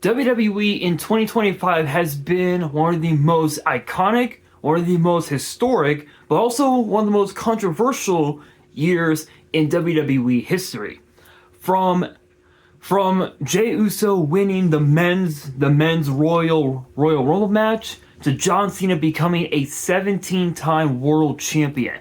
WWE in 2025 has been one of the most iconic, one of the most historic, but also one of the most controversial years in WWE history. From Jey Uso winning the men's Royal Rumble match to John Cena becoming a 17-time world champion,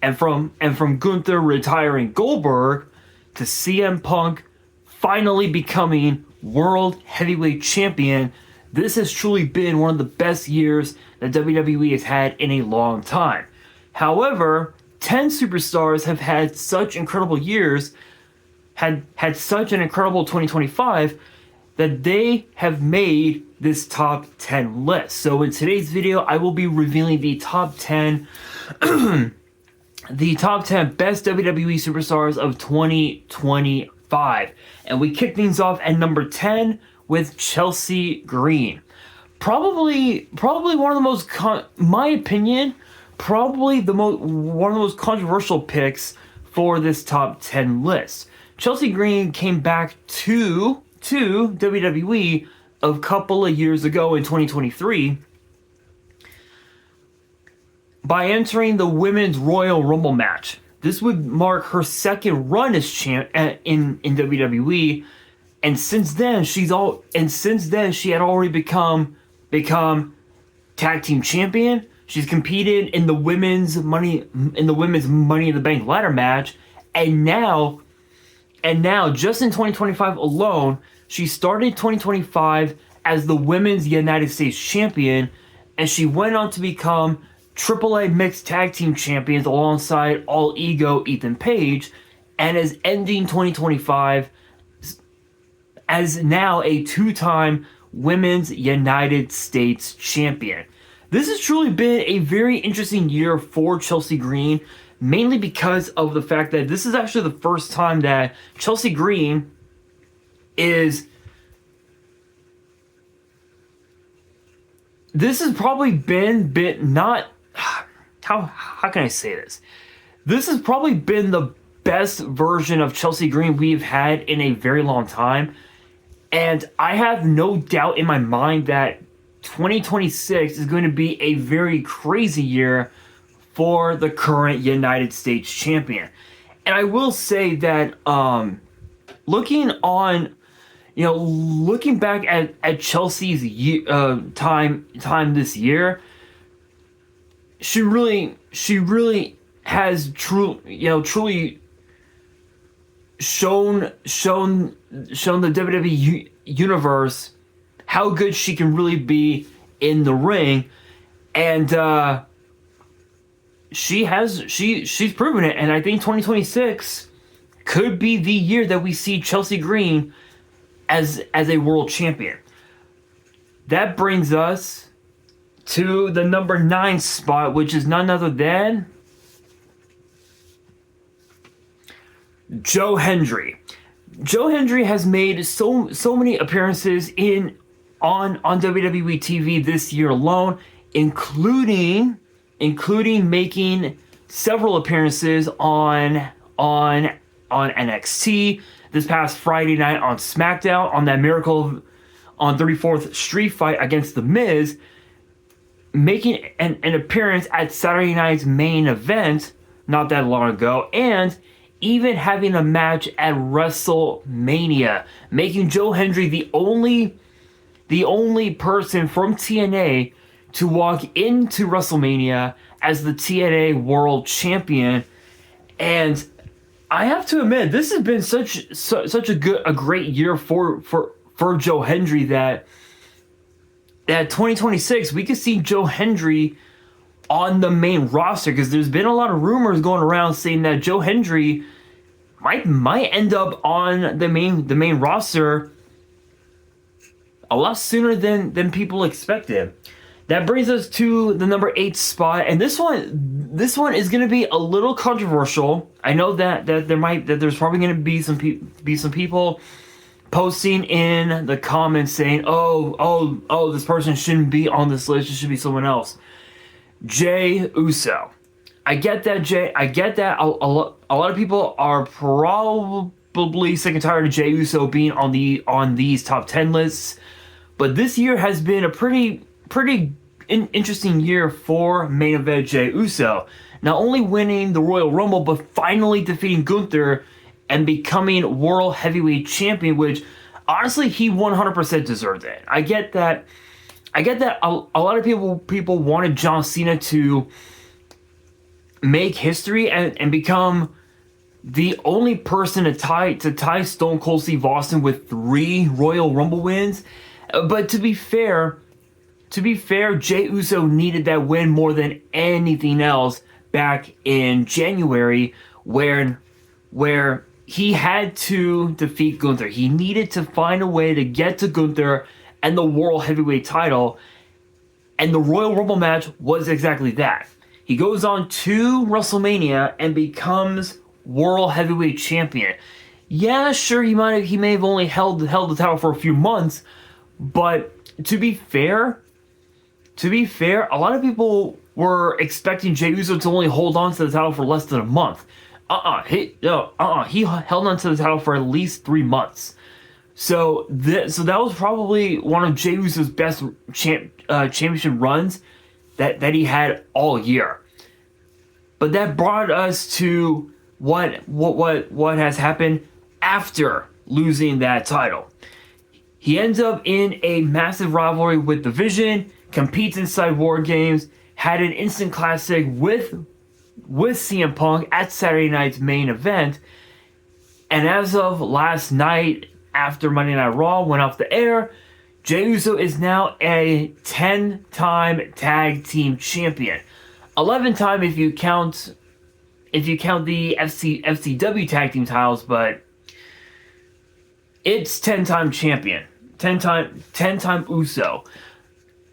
and from Gunther retiring Goldberg to CM Punk finally becoming world heavyweight champion, this has truly been one of the best years that WWE has had in a long time. However, 10 superstars have had such incredible years, had such an incredible 2025, that they have made this top 10 list. So in today's video, I will be revealing the top 10 the top 10 best WWE superstars of 2025. And we kick things off at number 10 with Chelsea Green. Probably one of the most, my opinion, one of the most controversial picks for this top 10 list. Chelsea Green came back to WWE a couple of years ago in 2023 by entering the Women's Royal Rumble match. This would mark her second run as champ in WWE, and since then she had already become tag team champion. She's competed in the women's Money in the Bank ladder match, and now just in 2025 alone, she started 2025 as the Women's United States Champion, and she went on to become AAA Mixed Tag Team Champions alongside All Ego Ethan Page, and is ending 2025 as now a two-time Women's United States Champion. This has truly been a very interesting year for Chelsea Green, mainly because of the fact that this is actually the first time that Chelsea Green is... This has probably been not... How can I say this? This has probably been the best version of Chelsea Green we've had in a very long time. And I have no doubt in my mind that 2026 is going to be a very crazy year for the current United States champion. And I will say that looking back at Chelsea's time this year, she really has truly shown the WWE universe how good she can really be in the ring, and she's proven it. And I think 2026 could be the year that we see Chelsea Green as a world champion. That brings us to the number 9 spot, which is none other than Joe Hendry. Joe Hendry has made so many appearances on WWE TV this year alone, including making several appearances on NXT this past Friday night on SmackDown on that Miracle on 34th Street fight against The Miz, making an appearance at Saturday night's main event not that long ago, and even having a match at WrestleMania, making Joe Hendry the only person from TNA to walk into WrestleMania as the TNA World Champion. And I have to admit, this has been such a great year for Joe Hendry that 2026 we could see Joe Hendry on the main roster, because there's been a lot of rumors going around saying that Joe Hendry might end up on the main roster a lot sooner than people expected. That brings us to the number 8 spot, and this one is going to be a little controversial. I know that there's probably going to be some people posting in the comments saying, oh, this person shouldn't be on this list, it should be someone else. Jey Uso. I get that, Jay. I get that. A lot of people are probably sick and tired of Jey Uso being on these top 10 lists. But this year has been a pretty interesting year for main event Jey Uso. Not only winning the Royal Rumble, but finally defeating Gunther and becoming World Heavyweight Champion, which honestly he 100% deserved it. I get that. A lot of people wanted John Cena to make history and become the only person to tie Stone Cold Steve Austin with 3 Royal Rumble wins. But to be fair, Jey Uso needed that win more than anything else back in January, where he had to defeat Gunther. He needed to find a way to get to Gunther and the World Heavyweight title, and the Royal Rumble match was exactly that. He goes on to WrestleMania and becomes World Heavyweight Champion. Yeah, sure, he may have only held the title for a few months, but to be fair, a lot of people were expecting Jey Uso to only hold on to the title for less than a month. He held on to the title for at least 3 months. So that was probably one of Jey Uso's best championship runs that he had all year. But that brought us to what has happened after losing that title. He ends up in a massive rivalry with The Vision, competes inside War Games, had an instant classic with CM Punk at Saturday night's main event, and as of last night, after Monday Night Raw went off the air, Jey Uso is now a 10-time tag team champion. 11-time if you count the FCW tag team titles, but it's 10-time champion. 10-time Uso.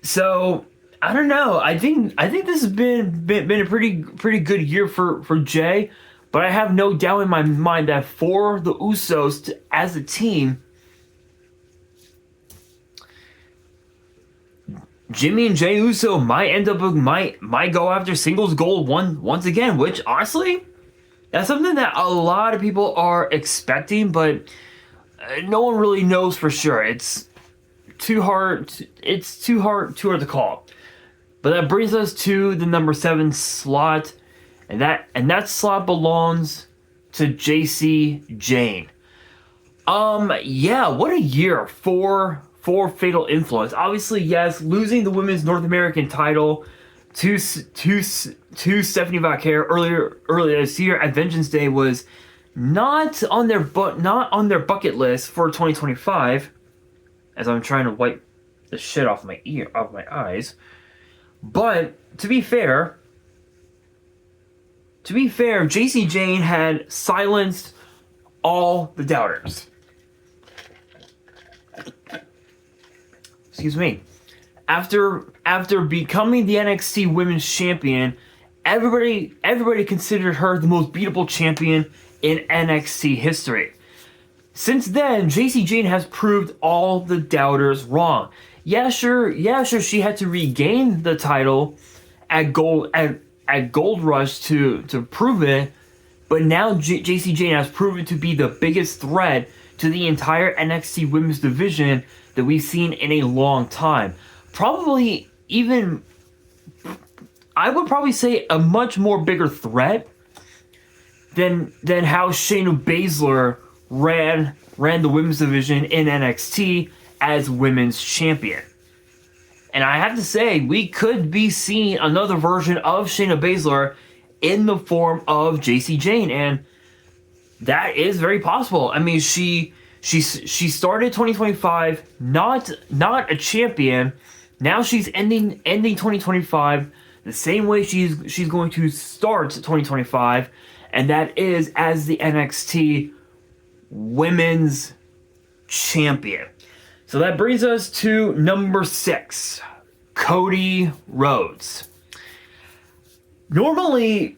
So I don't know. I think this has been a pretty good year for Jey, but I have no doubt in my mind that for the Usos as a team, Jimmy and Jey Uso might go after singles gold once again, which honestly, that's something that a lot of people are expecting, but no one really knows for sure. It's too hard to call. But that brings us to the number 7 slot, and that slot belongs to JC Jane. What a year for Fatal Influence. Obviously, yes, losing the women's North American title to Stephanie Vaquer earlier this year at Vengeance Day was not on their bucket list for 2025. As I'm trying to wipe the shit off my eyes. But to be fair, JC Jane had silenced all the doubters. Excuse me. After becoming the NXT Women's Champion, everybody considered her the most beatable champion in NXT history. Since then, JC Jane has proved all the doubters wrong. Yeah, sure, she had to regain the title at Gold Rush to prove it, but now JC Jane has proven to be the biggest threat to the entire NXT Women's division that we've seen in a long time. Probably even, I would probably say, a much more bigger threat than how Shayna Baszler ran the women's division in NXT as women's champion. And I have to say, we could be seeing another version of Shayna Baszler in the form of JC Jane, and that is very possible. I mean, she started 2025 not a champion. Now she's ending 2025 the same way she's going to start 2025, and that is as the NXT Women's Champion. So that brings us to number 6, Cody Rhodes. Normally,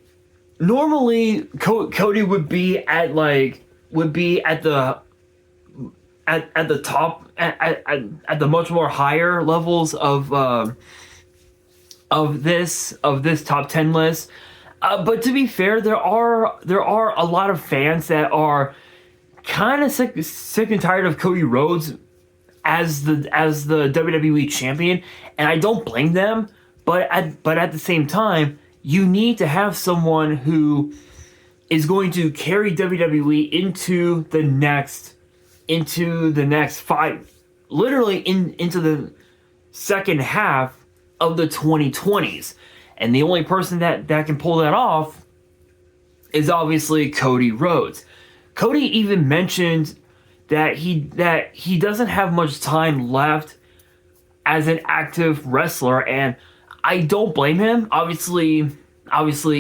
Cody would be at the top, at the much more higher levels of this top 10 list. But to be fair, there are a lot of fans that are kind of sick and tired of Cody Rhodes as the WWE champion, and I don't blame them. But at the same time, you need to have someone who is going to carry WWE into the next five, literally into the second half of the 2020s. And the only person that can pull that off is obviously Cody Rhodes. Cody even mentioned that he doesn't have much time left as an active wrestler, and I don't blame him. Obviously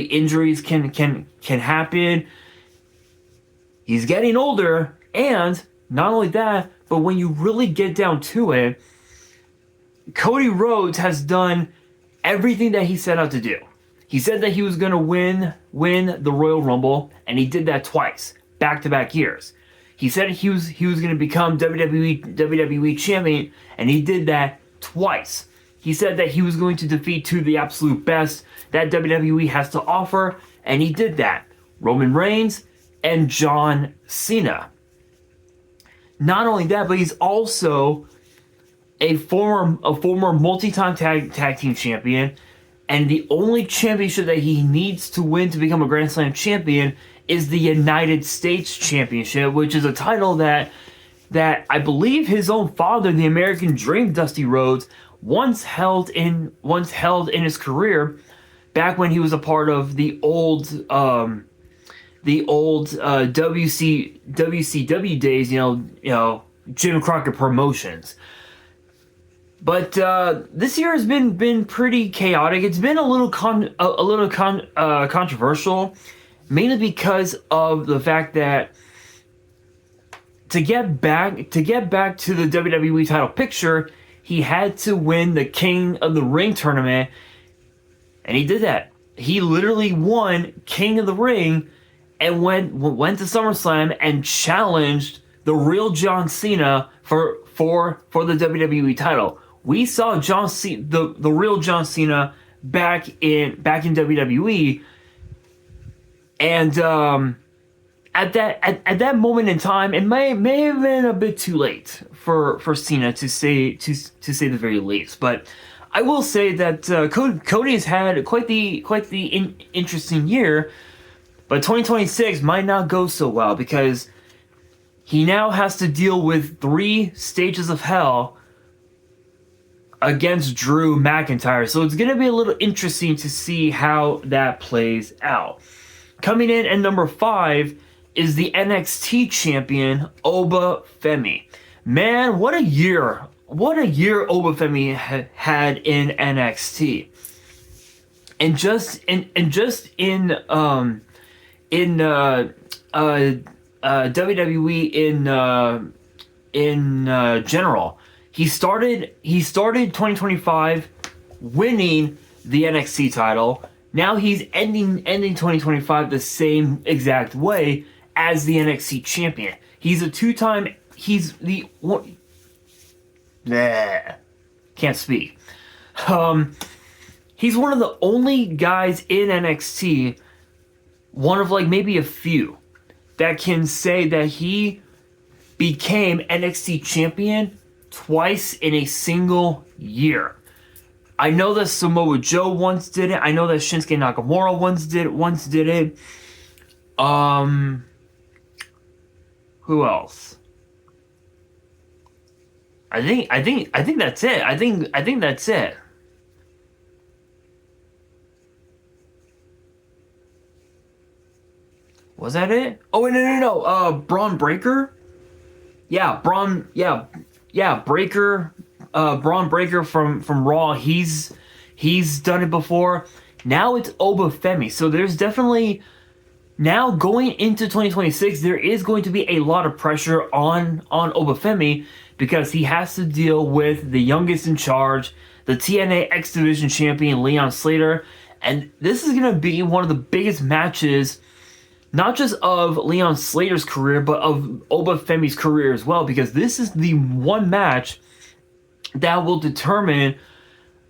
injuries can happen. He's getting older, and not only that, but when you really get down to it, Cody Rhodes has done everything that he set out to do. He said that he was going to win the Royal Rumble, and he did that twice, back-to-back years. He said he was going to become WWE champion, and he did that twice. He said that he was going to defeat two of the absolute best that WWE has to offer, and he did that. Roman Reigns and John Cena. Not only that, but he's also a former multi-time tag team champion, and the only championship that he needs to win to become a Grand Slam champion is the United States Championship, which is a title that I believe his own father, the American Dream, Dusty Rhodes, once held in his career back when he was a part of the old WCW days, you know, Jim Crockett Promotions. But this year has been pretty chaotic. It's been a little controversial, mainly because of the fact that to get back to the WWE title picture, he had to win the King of the Ring tournament, and he did that. He literally won King of the Ring and went to SummerSlam and challenged the real John Cena for the WWE title. We saw John Cena, the real John Cena back in WWE, and at that moment in time, it may have been a bit too late for Cena to say the very least. But I will say that Cody has had quite the interesting year, but 2026 might not go so well because he now has to deal with 3 stages of hell against Drew McIntyre. So it's going to be a little interesting to see how that plays out. Coming in at number 5 is the NXT champion, Oba Femi. Man, what a year Oba Femi had in NXT. And just in WWE in general. He started 2025 winning the NXT title. Now he's ending 2025 the same exact way as the NXT champion. He's a 2-time. He's the one. Can't speak. He's one of the only guys in NXT, one of like maybe a few, that can say that he became NXT champion twice in a single year. I know that Samoa Joe once did it. I know that Shinsuke Nakamura once did it. Who else? I think that's it. I think that's it. Was that it? Oh no. Braun Breaker? Yeah, Braun Breaker. Braun Breaker from Raw. He's done it before. Now it's Oba Femi. So there's definitely, now going into 2026, there is going to be a lot of pressure on Oba Femi because he has to deal with the youngest in charge, the TNA X Division champion Leon Slater, and this is going to be one of the biggest matches, not just of Leon Slater's career, but of Oba Femi's career as well, because this is the one match that will determine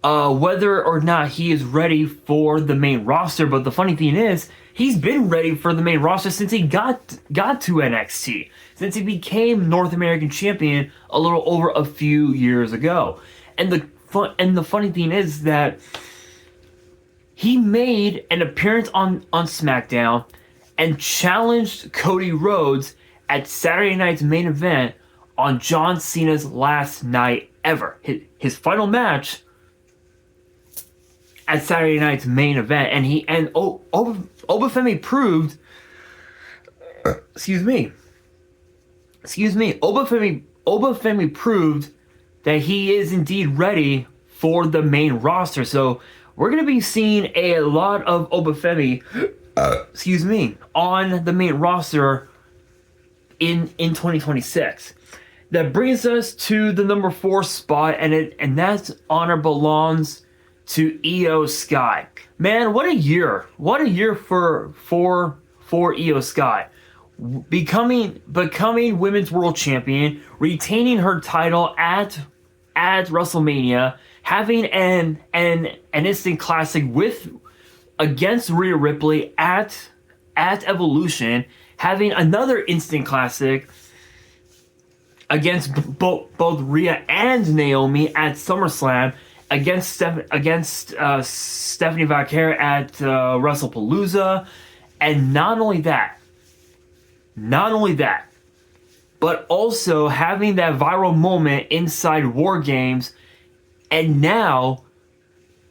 whether or not he is ready for the main roster. But the funny thing is, he's been ready for the main roster since he got to NXT, since he became North American champion a little over a few years ago. And the funny thing is that he made an appearance on SmackDown and challenged Cody Rhodes at Saturday night's main event on John Cena's last night ever. His final match at Saturday night's main event, and Obafemi proved. Obafemi proved that he is indeed ready for the main roster. So we're going to be seeing a lot of Obafemi, on the main roster in 2026. That brings us to the number 4 spot, and that honor belongs to Io Sky. Man, what a year! What a year for Io Sky. Becoming women's world champion, retaining her title at WrestleMania, having an instant classic against Rhea Ripley at Evolution, having another instant classic against both Rhea and Naomi at SummerSlam, against Stephanie Valkyrie at WrestlePalooza, and not only that, but also having that viral moment inside War Games, and now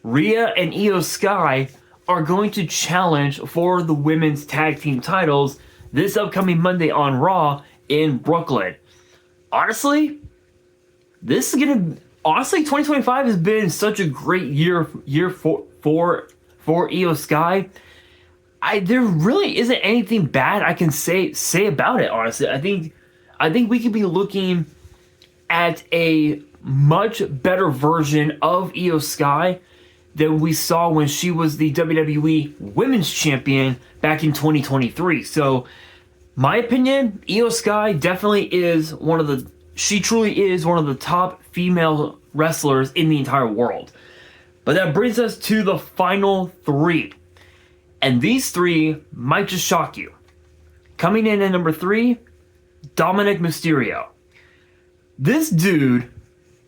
Rhea and Io Sky are going to challenge for the women's tag team titles this upcoming Monday on Raw in Brooklyn. Honestly, 2025 has been such a great year for Io Sky. There really isn't anything bad I can say about it. Honestly, I think we could be looking at a much better version of Io Sky than we saw when she was the WWE Women's Champion back in 2023. So, my opinion, Io Sky definitely is she truly is one of the top female wrestlers in the entire world. But that brings us to the final 3. And these 3 might just shock you. Coming in at number 3, Dominic Mysterio. This dude,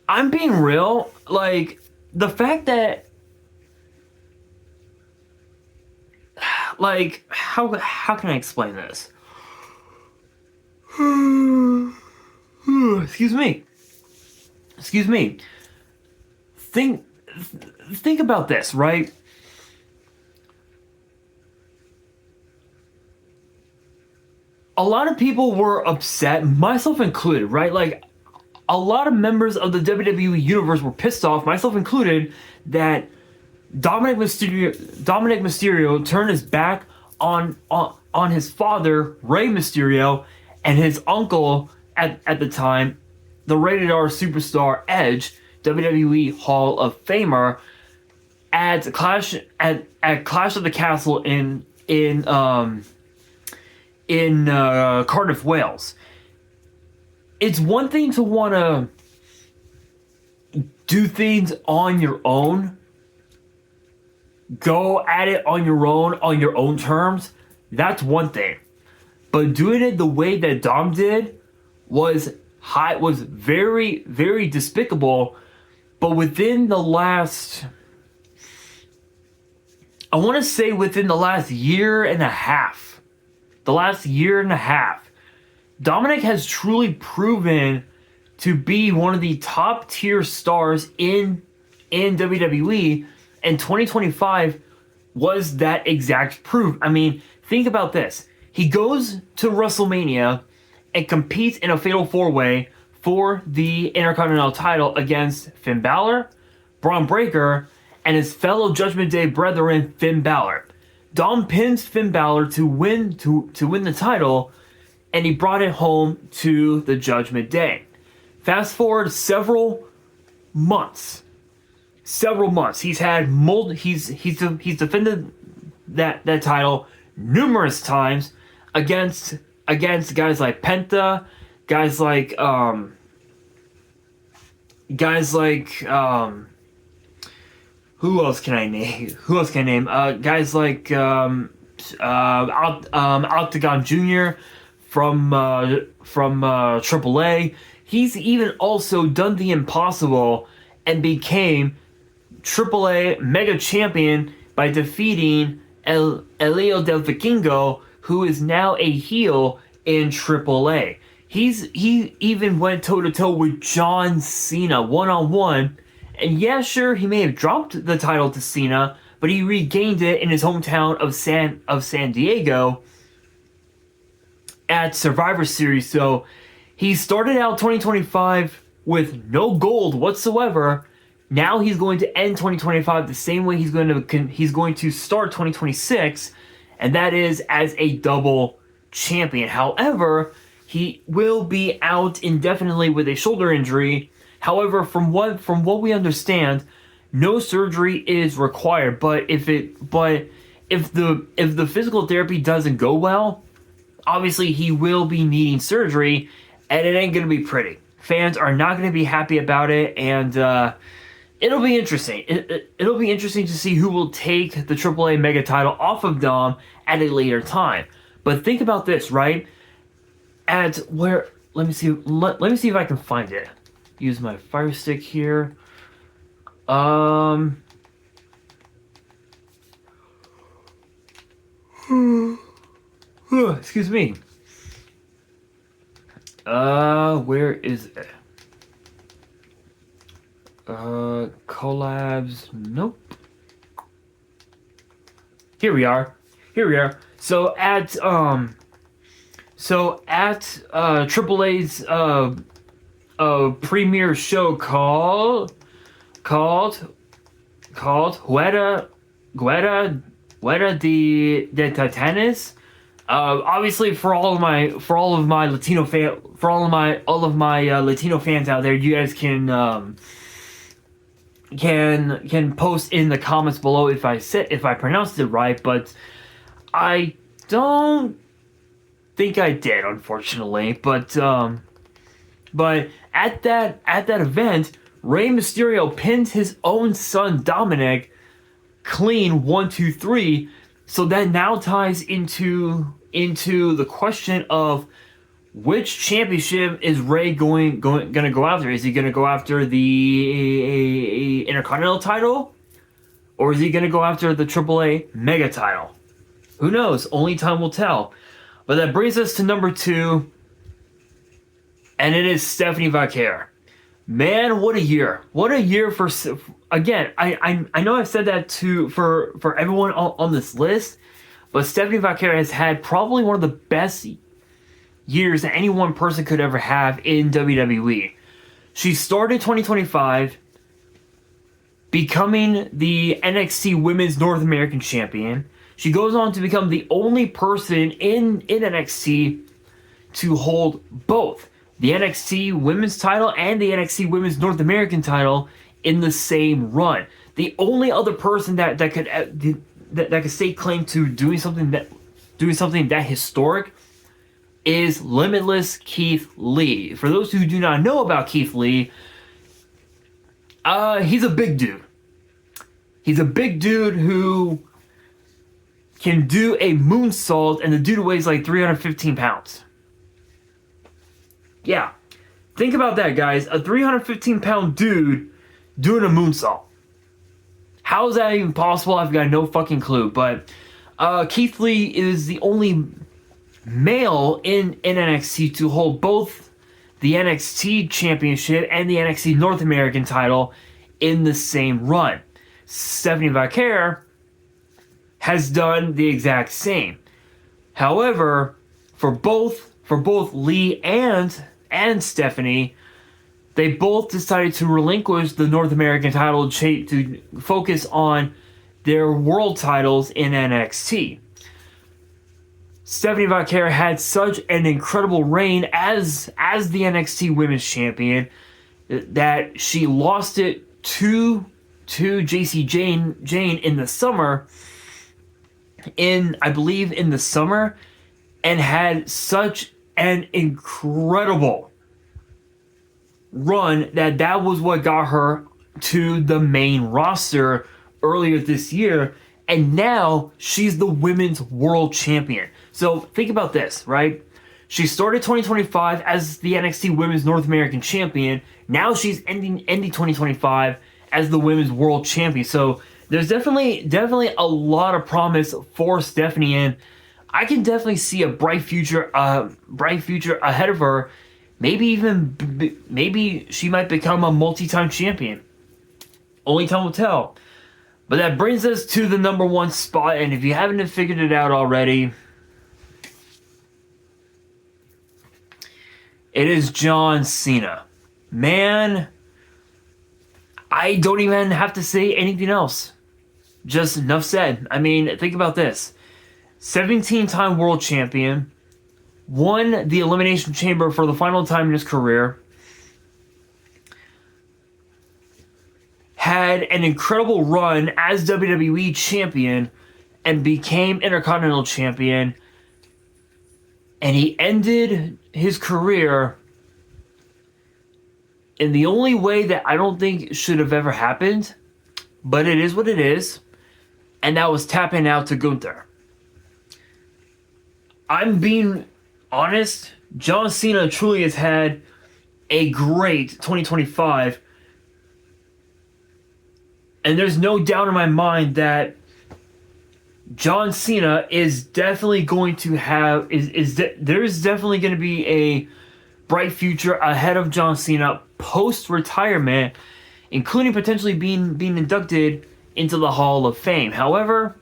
I'm being real, like, the fact that, like, how can I explain this? Excuse me. Think about this, right? A lot of people were upset, myself included, right? Like, a lot of members of the WWE universe were pissed off, myself included, that Dominic Mysterio turned his back on his father, Rey Mysterio, and his uncle at the time, the rated R superstar Edge, WWE Hall of Famer, at Clash of the Castle in Cardiff, Wales. It's one thing to want to do things on your own, go at it on your own terms. That's one thing. But doing it the way that Dom did was very, very despicable. But within the last, I want to say within the last year and a half, Dominic has truly proven to be one of the top tier stars in WWE, and 2025 was that exact proof. I mean, think about this. He goes to WrestleMania and competes in a fatal 4-way for the Intercontinental title against Finn Balor, Braun Breaker, and his fellow Judgment Day brethren, Finn Balor. Dom pins Finn Balor to win the title, and he brought it home to the Judgment Day. Fast forward several months. He's had he's defended that title numerous times against guys like Penta, guys like Who else can I name? Guys like Octagon Jr. from AAA. He's even also done the impossible and became AAA Mega Champion by defeating Elio del Vikingo, who is now a heel in AAA. He even went toe to toe with John Cena 1-on-1, and yeah, sure, he may have dropped the title to Cena, but he regained it in his hometown of San Diego at Survivor Series. So he started out 2025 with no gold whatsoever. Now he's going to end 2025 the same way he's going to start 2026, and that is as a double champion. However, he will be out indefinitely with a shoulder injury. However, from what we understand, no surgery is required. But if the physical therapy doesn't go well, obviously he will be needing surgery, and it ain't gonna be pretty. Fans are not gonna be happy about it, and it'll be interesting. It'll be interesting to see who will take the AAA Mega title off of Dom at a later time. But think about this, right? Let me see if I can find it. Use my Fire Stick here. Excuse me. Where is it? Collabs. Nope. Here we are. So at AAA's premiere show called Guerra de Titanes. Obviously, for all of my Latino Latino fans out there, you guys can post in the comments below if I pronounced it right, but I don't think I did, unfortunately. But at that event, Rey Mysterio pinned his own son Dominic clean 1-2-3. So that now ties into the question of which championship is Rey going to go after? Is he going to go after the Intercontinental title, or is he going to go after the AAA Mega title? Who knows? Only time will tell. But that brings us to number 2, and it is Stephanie Vaquer. Man, what a year! What a year for again. I know I've said that for everyone on this list, but Stephanie Vaquer has had probably one of the best years that any one person could ever have in WWE. She started 2025 becoming the NXT Women's North American Champion. She goes on to become the only person in NXT to hold both the NXT Women's title and the NXT Women's North American title in the same run. The only other person that could stake claim to doing something that historic is Limitless Keith Lee. For those who do not know about Keith Lee, he's a big dude. He's a big dude who can do a moonsault, and the dude weighs like 315 pounds. Yeah. Think about that, guys. A 315-pound dude doing a moonsault. How is that even possible? I've got no fucking clue. But Keith Lee is the only male in NXT to hold both the NXT Championship and the NXT North American title in the same run. Stephanie Vaquer has done the exact same. However, for both Lee and Stephanie, they both decided to relinquish the North American title to focus on their world titles in NXT. Stephanie Vaquer had such an incredible reign as the NXT Women's Champion that she lost it to JC Jane in the summer, I believe in the summer, and had such an incredible run that was what got her to the main roster earlier this year, and now she's the women's world champion. So think about this, right? She started 2025 as the NXT Women's North American Champion. Now she's ending 2025 as the Women's World Champion. So there's definitely a lot of promise for Stephanie, and I can definitely see a bright future ahead of her. Maybe she might become a multi-time champion. Only time will tell. But that brings us to the number one spot, and if you haven't figured it out already, it is John Cena. Man, I don't even have to say anything else. Just enough said. I mean, think about this. 17-time world champion, won the Elimination Chamber for the final time in his career, had an incredible run as WWE champion, and became Intercontinental Champion, and he ended his career in the only way that I don't think should have ever happened, but it is what it is, and that was tapping out to Gunther. I'm being honest, John Cena truly has had a great 2025, and there's no doubt in my mind that John Cena is definitely going to have there's definitely going to be a bright future ahead of John Cena post-retirement, including potentially being inducted into the Hall of Fame. However,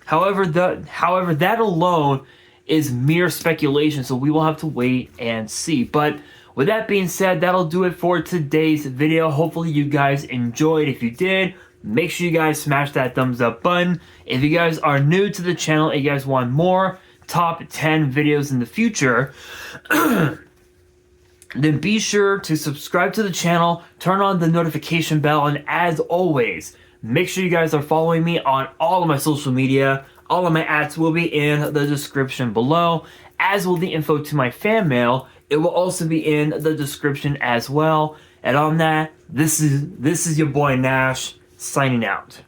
that alone is mere speculation, so we will have to wait and see. But with that being said, that'll do it for today's video. Hopefully you guys enjoyed. If you did, make sure you guys smash that thumbs up button. If you guys are new to the channel and you guys want more top 10 videos in the future, then be sure to subscribe to the channel, turn on the notification bell, and as always, make sure you guys are following me on all of my social media. All of my ads will be in the description below, as will the info to my fan mail. It will also be in the description as well. And on that, this is your boy Nash, signing out.